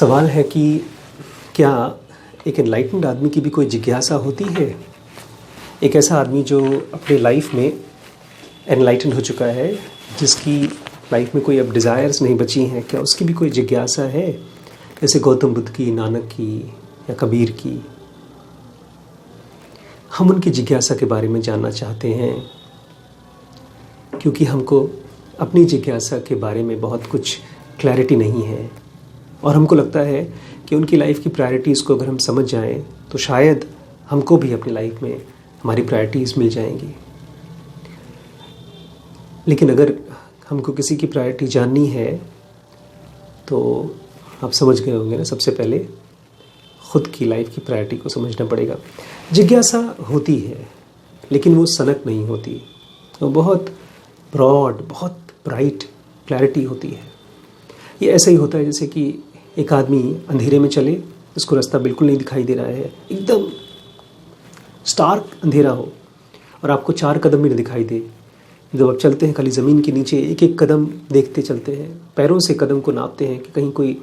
सवाल है कि क्या एक एनलाइटेंड आदमी की भी कोई जिज्ञासा होती है। एक ऐसा आदमी जो अपने लाइफ में एनलाइटेंड हो चुका है, जिसकी लाइफ में कोई अब डिज़ायर्स नहीं बची हैं, क्या उसकी भी कोई जिज्ञासा है, जैसे गौतम बुद्ध की, नानक की या कबीर की। हम उनकी जिज्ञासा के बारे में जानना चाहते हैं, क्योंकि हमको अपनी जिज्ञासा के बारे में बहुत कुछ क्लैरिटी नहीं है और हमको लगता है कि उनकी लाइफ की प्रायोरिटीज़ को अगर हम समझ जाएं तो शायद हमको भी अपनी लाइफ में हमारी प्रायोरिटीज़ मिल जाएंगी। लेकिन अगर हमको किसी की प्रायोरिटी जाननी है तो आप समझ गए होंगे ना, सबसे पहले खुद की लाइफ की प्रायोरिटी को समझना पड़ेगा। जिज्ञासा होती है लेकिन वो सनक नहीं होती, वो बहुत ब्रॉड, बहुत ब्राइट क्लैरिटी होती है। ये ऐसा ही होता है जैसे कि एक आदमी अंधेरे में चले, उसको रास्ता बिल्कुल नहीं दिखाई दे रहा है, एकदम स्टार्क अंधेरा हो और आपको 4 कदम भी नहीं दिखाई दे। जब आप चलते हैं खाली ज़मीन के नीचे एक एक कदम देखते चलते हैं, पैरों से कदम को नापते हैं कि कहीं कोई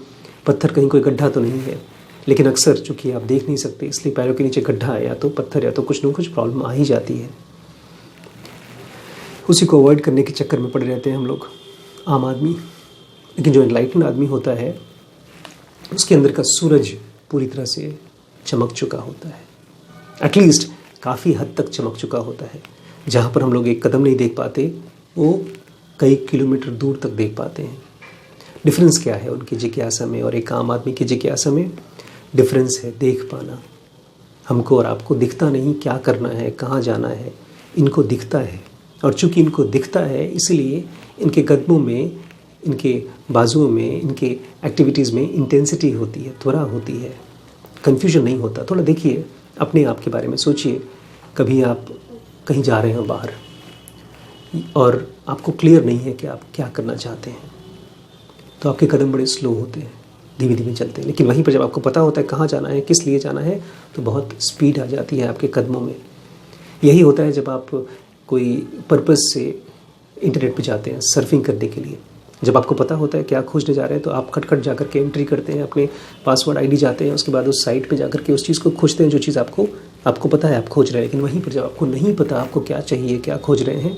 पत्थर, कहीं कोई गड्ढा तो नहीं है। लेकिन अक्सर चूँकि आप देख नहीं सकते, इसलिए पैरों के नीचे गड्ढा है या तो पत्थर या तो कुछ न कुछ प्रॉब्लम आ ही जाती है। उसी को अवॉइड करने के चक्कर में पड़े रहते हैं हम लोग, आम आदमी। लेकिन जो एनलाइटेंड आदमी होता है, उसके अंदर का सूरज पूरी तरह से चमक चुका होता है, एटलीस्ट काफ़ी हद तक चमक चुका होता है। जहाँ पर हम लोग एक कदम नहीं देख पाते, वो कई किलोमीटर दूर तक देख पाते हैं। डिफरेंस क्या है उनकी जिज्ञासा में और एक आम आदमी की जिज्ञासा में? डिफरेंस है देख पाना। हमको और आपको दिखता नहीं क्या करना है, कहाँ जाना है, इनको दिखता है। और चूँकि इनको दिखता है, इसलिए इनके कदमों में, इनके बाजुओं में, इनके एक्टिविटीज़ में इंटेंसिटी होती है, त्वरा होती है, कन्फ्यूजन नहीं होता। थोड़ा देखिए, अपने आप के बारे में सोचिए। कभी आप कहीं जा रहे हो बाहर और आपको क्लियर नहीं है कि आप क्या करना चाहते हैं, तो आपके कदम बड़े स्लो होते हैं, धीमे धीमे चलते हैं। लेकिन वहीं पर जब आपको पता होता है कहाँ जाना है, किस लिए जाना है, तो बहुत स्पीड आ जाती है आपके कदमों में। यही होता है जब आप कोई पर्पस से इंटरनेट पे जाते हैं सर्फिंग करने के लिए। जब आपको पता होता है क्या खोजने जा रहे हैं, तो आप खटखट जा कर के एंट्री करते हैं, अपने पासवर्ड आईडी जाते हैं, उसके बाद उस साइट पे जा कर के उस चीज़ को खोजते हैं जो चीज़ आपको पता है आप खोज रहे हैं। लेकिन वहीं पर जब आपको नहीं पता आपको क्या चाहिए, क्या खोज रहे हैं,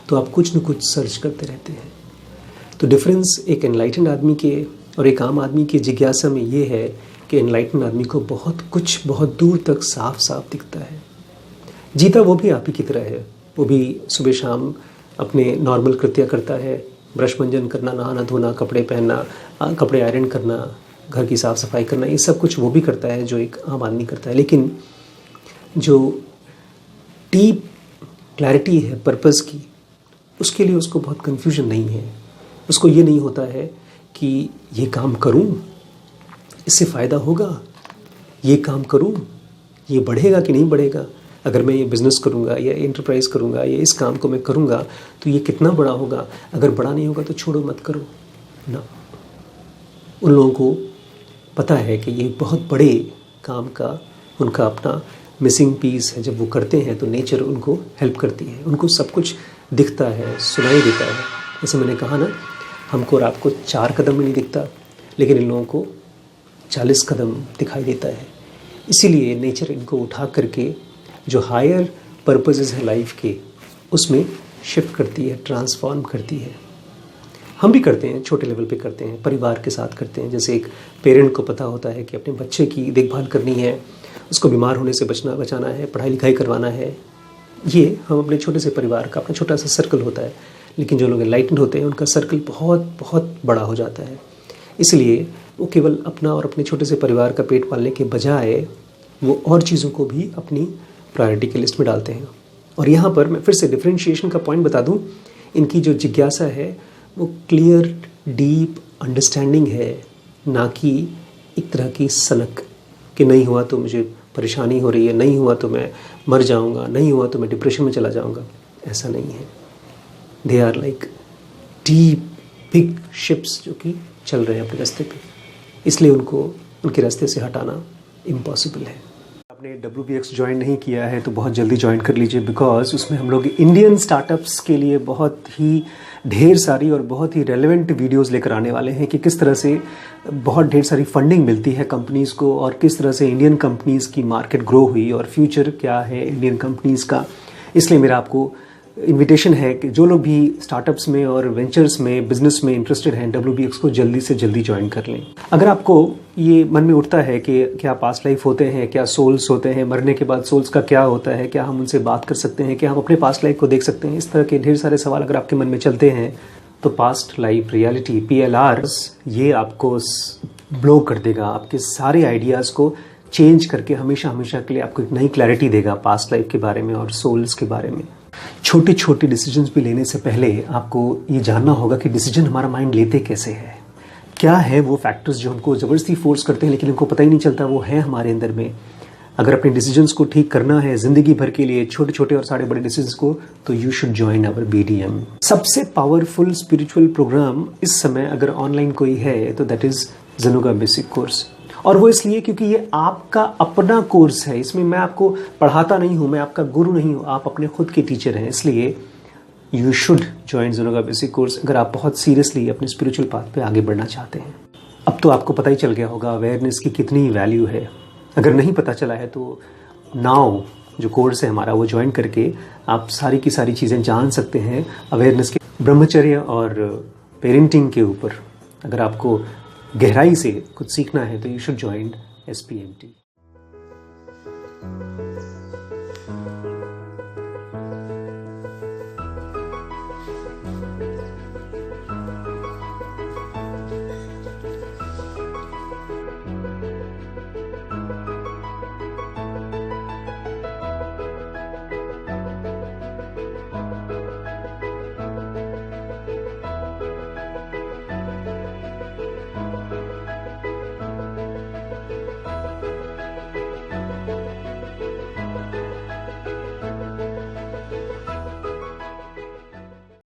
तो आप कुछ न कुछ सर्च करते रहते हैं। तो डिफरेंस एक एनलाइटेंड आदमी के और एक आम आदमी की जिज्ञासा में ये है कि एनलाइटेंड आदमी को बहुत कुछ बहुत दूर तक साफ साफ दिखता है। जीता वो भी आप ही की तरह है, वो भी सुबह शाम अपने नॉर्मल कृत्य करता है, ब्रश मंजन करना, नहाना धोना, कपड़े पहनना, कपड़े आयरन करना, घर की साफ़ सफाई करना, ये सब कुछ वो भी करता है जो एक आम आदमी करता है। लेकिन जो डीप क्लैरिटी है पर्पस की, उसके लिए उसको बहुत कन्फ्यूजन नहीं है। उसको ये नहीं होता है कि ये काम करूं, इससे फ़ायदा होगा, ये काम करूं, ये बढ़ेगा कि नहीं बढ़ेगा, अगर मैं ये बिज़नेस करूँगा या एंटरप्राइज़ करूँगा या इस काम को मैं करूँगा तो ये कितना बड़ा होगा, अगर बड़ा नहीं होगा तो छोड़ो, मत करो ना। उन लोगों को पता है कि ये बहुत बड़े काम का उनका अपना मिसिंग पीस है। जब वो करते हैं तो नेचर उनको हेल्प करती है, उनको सब कुछ दिखता है, सुनाई देता है। जैसे मैंने कहा ना, हमको और आपको 4 कदम भी नहीं दिखता, लेकिन इन लोगों को 40 कदम दिखाई देता है। इसीलिए नेचर इनको उठा करके जो हायर पर्पसेस है लाइफ के, उसमें शिफ्ट करती है, ट्रांसफॉर्म करती है। हम भी करते हैं, छोटे लेवल पे करते हैं, परिवार के साथ करते हैं। जैसे एक पेरेंट को पता होता है कि अपने बच्चे की देखभाल करनी है, उसको बीमार होने से बचाना है, पढ़ाई लिखाई करवाना है। ये हम अपने छोटे से परिवार का अपना छोटा सा सर्कल होता है। लेकिन जो लोग एनलाइटेंड होते हैं, उनका सर्कल बहुत बहुत बड़ा हो जाता है। इसलिए वो केवल अपना और अपने छोटे से परिवार का पेट पालने के बजाय वो और चीज़ों को भी अपनी प्रायोरिटी की लिस्ट में डालते हैं। और यहाँ पर मैं फिर से डिफरेंशिएशन का पॉइंट बता दूँ, इनकी जो जिज्ञासा है वो क्लियर डीप अंडरस्टैंडिंग है, ना कि एक तरह की सनक कि नहीं हुआ तो मुझे परेशानी हो रही है, नहीं हुआ तो मैं मर जाऊँगा, नहीं हुआ तो मैं डिप्रेशन में चला जाऊँगा। ऐसा नहीं है। They are like deep big ships जो कि चल रहे हैं अपने रास्ते पे, इसलिए उनको उनके रास्ते से हटाना इम्पॉसिबल है। आपने WBX ज्वाइन नहीं किया है तो बहुत जल्दी ज्वाइन कर लीजिए, बिकॉज उसमें हम लोग इंडियन स्टार्टअप्स के लिए बहुत ही ढेर सारी और बहुत ही रेलेवेंट वीडियोस लेकर आने वाले हैं कि किस तरह से बहुत ढेर सारी फंडिंग मिलती है कंपनीज़ को और किस तरह से इंडियन कंपनीज़ की मार्केट ग्रो हुई और फ्यूचर क्या है इंडियन कंपनीज़ का। इसलिए मेरा आपको इनविटेशन है कि जो लोग भी स्टार्टअप्स में और वेंचर्स में बिजनेस में इंटरेस्टेड हैं WBX को जल्दी से जल्दी ज्वाइन कर लें। अगर आपको ये मन में उठता है कि क्या पास्ट लाइफ होते हैं, क्या सोल्स होते हैं, मरने के बाद सोल्स का क्या होता है, क्या हम उनसे बात कर सकते हैं, क्या हम अपने पास्ट लाइफ को देख सकते हैं, इस तरह के ढेर सारे सवाल अगर आपके मन में चलते हैं तो पास्ट लाइफ रियलिटी PLR ये आपको ब्लो कर देगा, आपके सारे आइडियाज़ को चेंज करके हमेशा हमेशा के लिए आपको एक नई क्लैरिटी देगा पास्ट लाइफ के बारे में और सोल्स के बारे में। छोटे छोटे डिसीजंस भी लेने से पहले आपको ये जानना होगा कि डिसीजन हमारा माइंड लेते कैसे है, क्या है वो फैक्टर्स जो हमको ज़बरदस्ती फोर्स करते हैं लेकिन हमको पता ही नहीं चलता वो है हमारे अंदर में। अगर अपने डिसीजंस को ठीक करना है ज़िंदगी भर के लिए, छोटे छोटे और सारे बड़े डिसीजंस को, तो you should join our BDM। सबसे पावरफुल स्पिरिचुअल प्रोग्राम इस समय अगर ऑनलाइन कोई है तो दैट इज़ ज़ेनुगा बेसिक कोर्स। और वो इसलिए क्योंकि ये आपका अपना कोर्स है, इसमें मैं आपको पढ़ाता नहीं हूँ, मैं आपका गुरु नहीं हूँ, आप अपने खुद के टीचर हैं। इसलिए यू शुड ज्वाइन ज़ेनुगा बेसिक कोर्स अगर आप बहुत सीरियसली अपने स्पिरिचुअल पाथ पे आगे बढ़ना चाहते हैं। अब तो आपको पता ही चल गया होगा अवेयरनेस की कितनी वैल्यू है। अगर नहीं पता चला है तो नाउ जो कोर्स है हमारा वो ज्वाइन करके आप सारी की सारी चीज़ें जान सकते हैं अवेयरनेस के, ब्रह्मचर्य और पेरेंटिंग के ऊपर। अगर आपको गहराई से कुछ सीखना है तो यू शुड ज्वाइन SPMT।